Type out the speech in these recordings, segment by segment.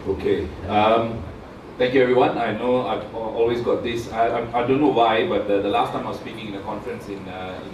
Okay. Thank you, everyone. I know I've always got this. I don't know why, but the last time I was speaking in a conference in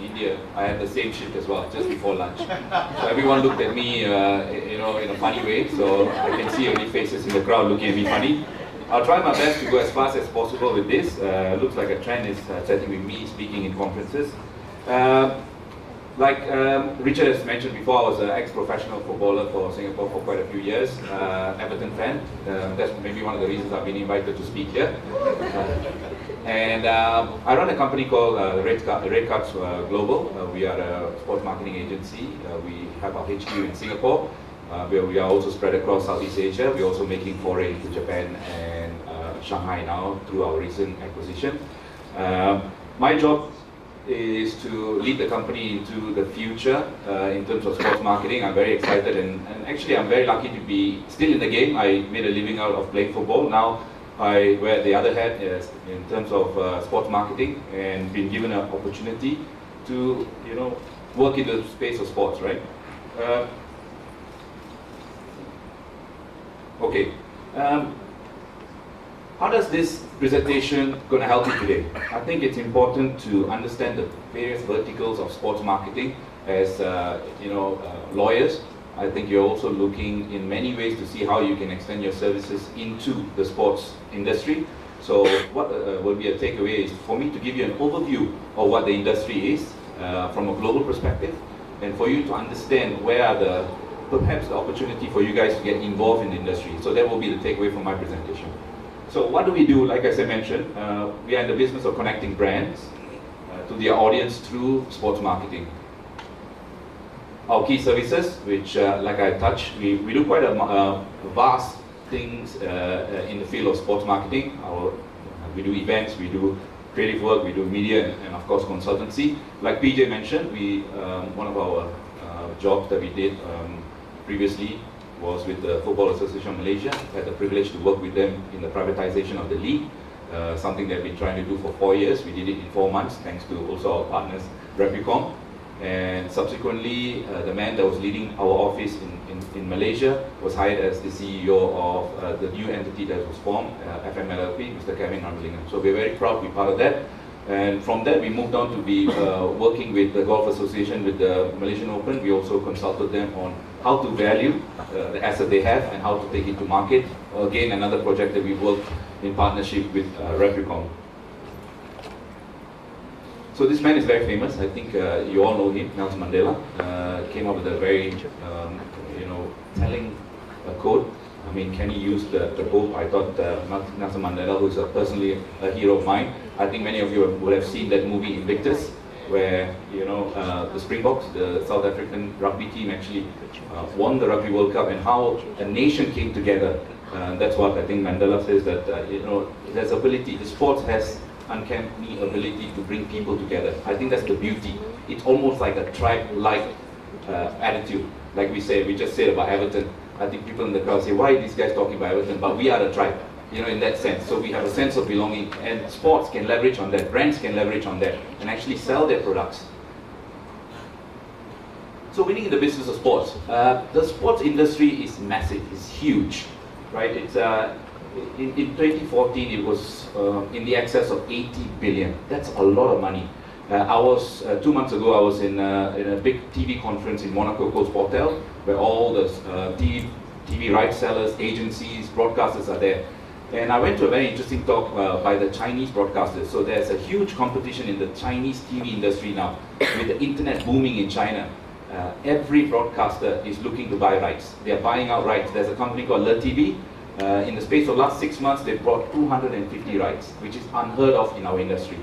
India, I had the same shift as well, just before lunch. So everyone looked at me, in a funny way. So I can see only faces in the crowd looking at me funny. I'll try my best to go as fast as possible with this. Looks like a trend is setting with me speaking in conferences. Like Richard has mentioned before, I was an ex-professional footballer for Singapore for quite a few years, Everton fan. That's maybe one of the reasons I've been invited to speak here. And I run a company called Repucom Global. We are a sports marketing agency. We have our HQ in Singapore, where we are also spread across Southeast Asia. We're also making foray into Japan and Shanghai now through our recent acquisition. My job is to lead the company into the future in terms of sports marketing. I'm very excited and actually I'm very lucky to be still in the game. I made a living out of playing football. Now I wear the other hat in terms of sports marketing and been given an opportunity to work in the space of sports, right? Okay. How does this presentation going to help you today? I think it's important to understand the various verticals of sports marketing. As lawyers, I think you're also looking in many ways to see how you can extend your services into the sports industry. So what will be a takeaway is for me to give you an overview of what the industry is from a global perspective, and for you to understand where are perhaps the opportunity for you guys to get involved in the industry. So that will be the takeaway from my presentation. So what do we do? Like I mentioned, we are in the business of connecting brands to their audience through sports marketing. Our key services, which like I touched, we do quite a vast things in the field of sports marketing. We do events, we do creative work, we do media, and of course consultancy. Like PJ mentioned, one of our jobs that we did previously was with the Football Association of Malaysia. I had the privilege to work with them in the privatization of the league, something that we've been trying to do for 4 years. We did it in 4 months, thanks to also our partners, Repucom. And subsequently, the man that was leading our office in Malaysia was hired as the CEO of the new entity that was formed, FMLLP, Mr. Kevin Armlingham. So we're very proud to be part of that. And from that, we moved on to be working with the Golf Association, with the Malaysian Open. We also consulted them on how to value the asset they have and how to take it to market. Again, another project that we worked in partnership with Repucom. So this man is very famous. I think you all know him, Nelson Mandela. Came up with a very, telling quote. I mean, can he use the quote? I thought Nelson Mandela, who's personally a hero of mine. I think many of you would have seen that movie Invictus, where the Springboks, the South African rugby team, actually won the Rugby World Cup, and how a nation came together. That's what I think Mandela says, that there's ability. The sports has uncanny ability to bring people together. I think that's the beauty. It's almost like a tribe-like attitude. Like we just said about Everton. I think people in the crowd say, why are these guys talking about Everton? But we are the tribe, in that sense. So we have a sense of belonging, and sports can leverage on that, brands can leverage on that, and actually sell their products. So winning in the business of sports. The sports industry is massive, it's huge, right? It's in 2014, it was in the excess of 80 billion. That's a lot of money. I was 2 months ago. I was in a big TV conference in Monaco Coast Hotel, where all the TV rights sellers, agencies, broadcasters are there. And I went to a very interesting talk by the Chinese broadcasters. So there's a huge competition in the Chinese TV industry now, with the internet booming in China. Every broadcaster is looking to buy rights. They are buying out rights. There's a company called RWY. In the space of last 6 months, they brought 250 rights, which is unheard of in our industry.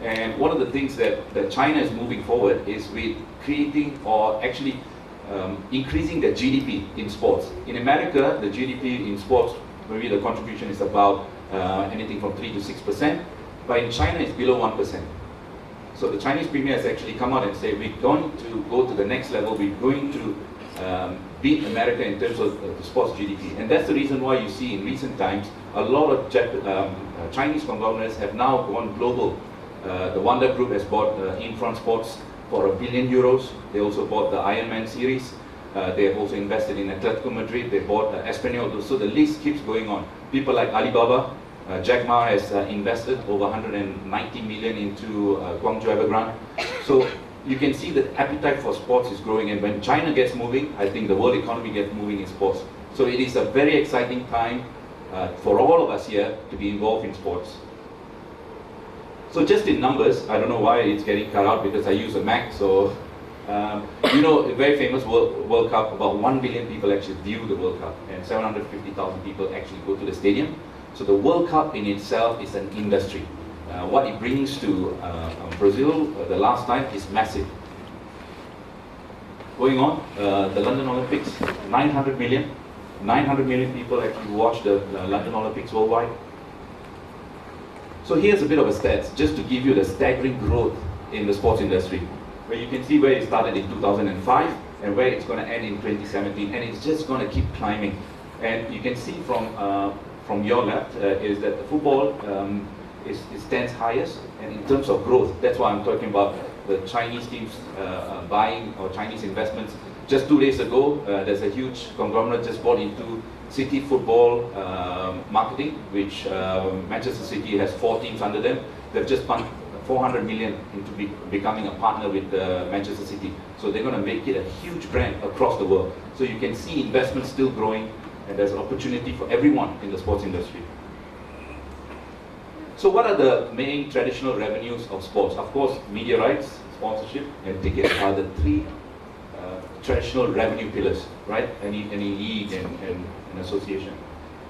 And one of the things that China is moving forward is with creating, or actually increasing the GDP in sports. In America, the GDP in sports, maybe the contribution is about anything from 3 to 6%, but in China it's below 1%. So the Chinese premier has actually come out and said, we're going to go to the next level, we're going to beat America in terms of the sports GDP. And that's the reason why you see in recent times, a lot of Chinese conglomerates have now gone global. The Wanda Group has bought Infront Sports for €1 billion. They also bought the Ironman series. They have also invested in Atletico Madrid. They bought Espanyol. So the list keeps going on. People like Alibaba, Jack Ma has invested over 190 million into Guangzhou Evergrande. So you can see that appetite for sports is growing, and when China gets moving, I think the world economy gets moving in sports. So it is a very exciting time for all of us here to be involved in sports. So just in numbers, I don't know why it's getting cut out because I use a Mac, so you know, a very famous World Cup, about 1 billion people actually view the World Cup, and 750,000 people actually go to the stadium. So the World Cup in itself is an industry. What it brings to Brazil the last time is massive. Going on, the London Olympics, 900 million. 900 million people actually watch the London Olympics worldwide. So here's a bit of a stats, just to give you the staggering growth in the sports industry, where you can see where it started in 2005 and where it's going to end in 2017, and it's just going to keep climbing. And you can see from your left is that the football stands highest, and in terms of growth, that's why I'm talking about the Chinese teams buying or Chinese investments. Just 2 days ago, there's a huge conglomerate just bought into City Football Marketing, which Manchester City has 4 teams under them. They've just pumped 400 million into becoming a partner with Manchester City. So they're going to make it a huge brand across the world. So you can see investment still growing, and there's an opportunity for everyone in the sports industry. So what are the main traditional revenues of sports? Of course, media rights, sponsorship, and tickets are the 3 traditional revenue pillars, right? Any league and association.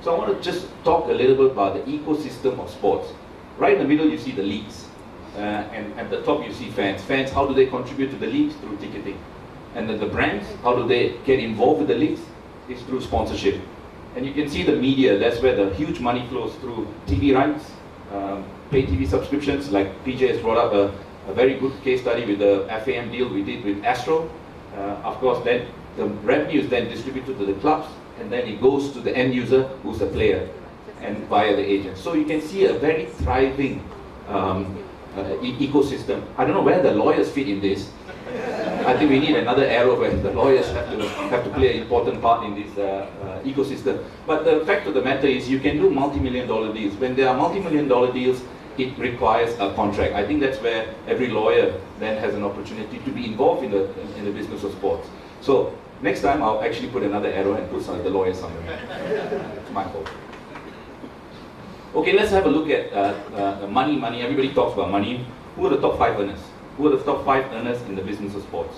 So I want to just talk a little bit about the ecosystem of sports. Right in the middle you see the leagues, and at the top you see fans. Fans, how do they contribute to the leagues? Through ticketing. And then the brands, how do they get involved with the leagues? It's through sponsorship. And you can see the media, that's where the huge money flows through TV rights, pay TV subscriptions, like PJ has brought up a very good case study with the FAM deal we did with Astro. Of course, then the revenue is then distributed to the clubs, and then it goes to the end user, who's the player, and via the agent. So you can see a very thriving ecosystem. I don't know where the lawyers fit in this. I think we need another arrow where the lawyers have to play an important part in this ecosystem. But the fact of the matter is, you can do multi-million-dollar deals. When there are multi-million-dollar deals, it requires a contract. I think that's where every lawyer then has an opportunity to be involved in the business of sports. So next time I'll actually put another arrow and put the lawyer somewhere. It's my fault. Okay, let's have a look at money. Everybody talks about money. Who are the top 5 earners? Who are the top 5 earners in the business of sports?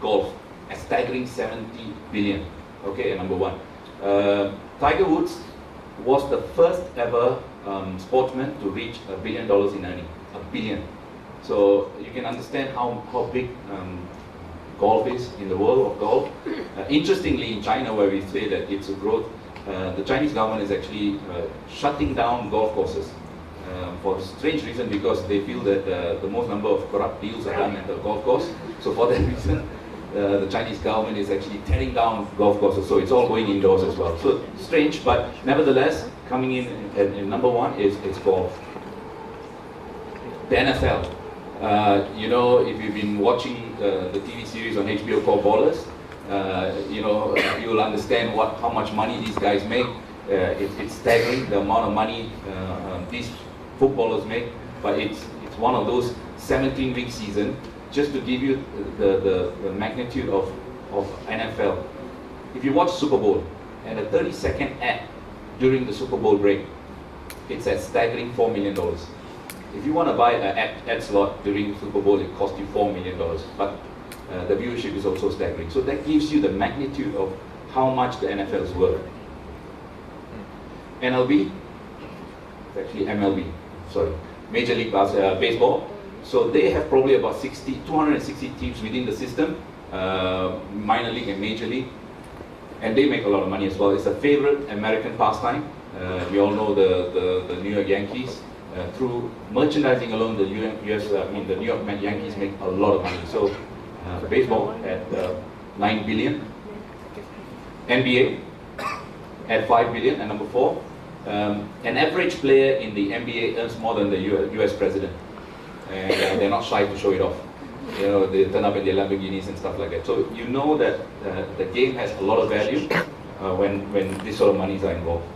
Golf, a staggering 70 billion. Okay, number 1. Tiger Woods was the first ever sportsman to reach $1 billion in earning. $1 billion. So you can understand how big golf is in the world of golf. Interestingly, in China, where we say that it's a growth, the Chinese government is actually shutting down golf courses for a strange reason, because they feel that the most number of corrupt deals are done at the golf course. So for that reason, the Chinese government is actually tearing down golf courses, so it's all going indoors as well. So strange, but nevertheless, coming in at number 1 is golf. The NFL. You know, if you've been watching the TV series on HBO called Ballers, you know, you'll understand how much money these guys make. It's staggering, the amount of money these footballers make, but it's one of those 17-week season. Just to give you the magnitude of NFL. If you watch Super Bowl and a 30-second ad during the Super Bowl break, it's a staggering $4 million. If you want to buy an ad slot during Super Bowl, it costs you $4 million. But the viewership is also staggering. So that gives you the magnitude of how much the NFL is worth. MLB, it's actually MLB, sorry, Major League Baseball. So they have probably about 260 teams within the system, minor league and major league, and they make a lot of money as well. It's a favorite American pastime. We all know the New York Yankees. Through merchandising alone, the New York Yankees make a lot of money. So baseball at 9 billion, NBA at 5 billion, and number 4, an average player in the NBA earns more than the US president. And they're not shy to show it off. you know, they turn up in their Lamborghinis and stuff like that. So you know that the game has a lot of value when these sort of monies are involved.